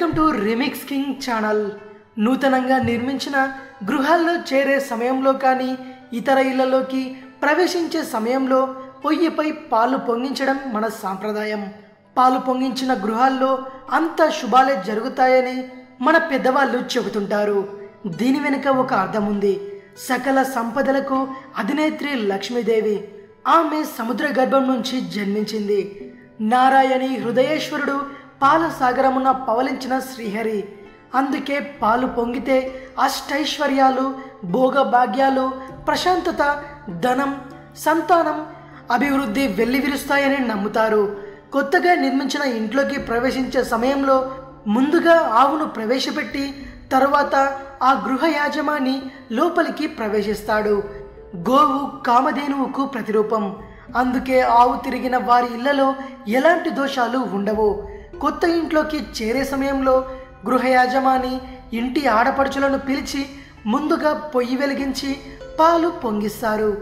Welcome to remix king channel. నూతనంగా నిర్మించిన గృహాల్లో చేరే సమయంలో కానీ ఇతర ఇళ్లలోకి ప్రవేశించే సమయంలో పొయ్యిపై పాలు పొంగించడం మన సాంప్రదాయం. పాలు పొంగించిన గృహాల్లో అంత శుభాలే జరుగుతాయని మన పెద్దవాళ్ళు చెబుతుంటారు. దీని వెనుక ఒక అర్థం ఉంది. సకల సంపదలకు అధినేత్రి లక్ష్మీదేవి. ఆమె సముద్ర గర్భం నుంచి జన్మించింది. నారాయణి హృదయేశ్వరుడు పాల సాగరమున పవలించిన శ్రీహరి. అందుకే పాలు పొంగితే అష్టైశ్వర్యాలు, భోగభాగ్యాలు, ప్రశాంతత, ధనం, సంతానం, అభివృద్ధి వెల్లివిరుస్తాయని నమ్ముతారు. కొత్తగా నిర్మించిన ఇంట్లోకి ప్రవేశించే సమయంలో ముందుగా ఆవును ప్రవేశపెట్టి తరువాత ఆ గృహ యాజమాని లోపలికి ప్రవేశిస్తాడు. గోవు కామధేనువుకు ప్రతిరూపం. అందుకే ఆవు తిరిగిన వారి ఇళ్లలో ఎలాంటి దోషాలు ఉండవు. కొత్త ఇంట్లోకి చేరే సమయంలో గృహ యాజమాని ఇంటి ఆడపడుచులను పిలిచి ముందుగా పొయ్యి వెలిగించి పాలు పొంగిస్తారు.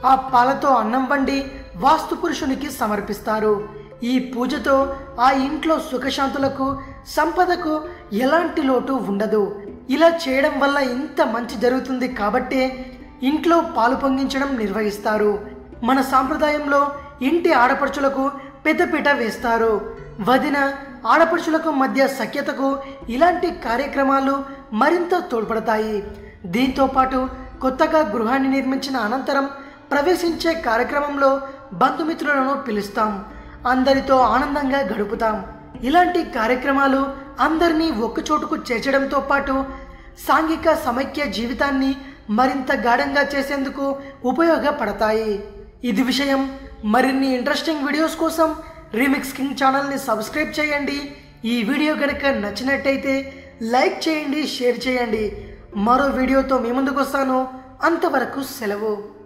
ఆ పాలతో అన్నం వండి వాస్తు పురుషునికి సమర్పిస్తారు. ఈ పూజతో ఆ ఇంట్లో సుఖశాంతులకు, సంపదకు ఎలాంటి లోటు ఉండదు. ఇలా చేయడం వల్ల ఇంత మంచి జరుగుతుంది కాబట్టే ఇంట్లో పాలు పొంగించడం నిర్వహిస్తారు. మన సాంప్రదాయంలో ఇంటి ఆడపడుచులకు పెద్దపీట వేస్తారు. వదిన ఆడపడుచులకు మధ్య సఖ్యతకు ఇలాంటి కార్యక్రమాలు మరింత తోడ్పడతాయి. దీంతో పాటు కొత్తగా గృహాన్ని నిర్మించిన అనంతరం ప్రవేశించే కార్యక్రమంలో బంధుమిత్రులను పిలుస్తాం. అందరితో ఆనందంగా గడుపుతాం. ఇలాంటి కార్యక్రమాలు అందరినీ ఒక్కచోటుకు చేర్చడంతో పాటు సాంఘిక సమైక్య జీవితాన్ని మరింత గాఢంగా చేసేందుకు ఉపయోగపడతాయి. ఇది విషయం. మరిన్ని ఇంట్రెస్టింగ్ వీడియోస్ కోసం రీమిక్స్ కింగ్ ఛానల్ని సబ్స్క్రైబ్ చేయండి. ఈ వీడియో కనుక నచ్చినట్టయితే లైక్ చేయండి, షేర్ చేయండి. మరో వీడియోతో మీ ముందుకు వస్తాను. అంతవరకు సెలవు.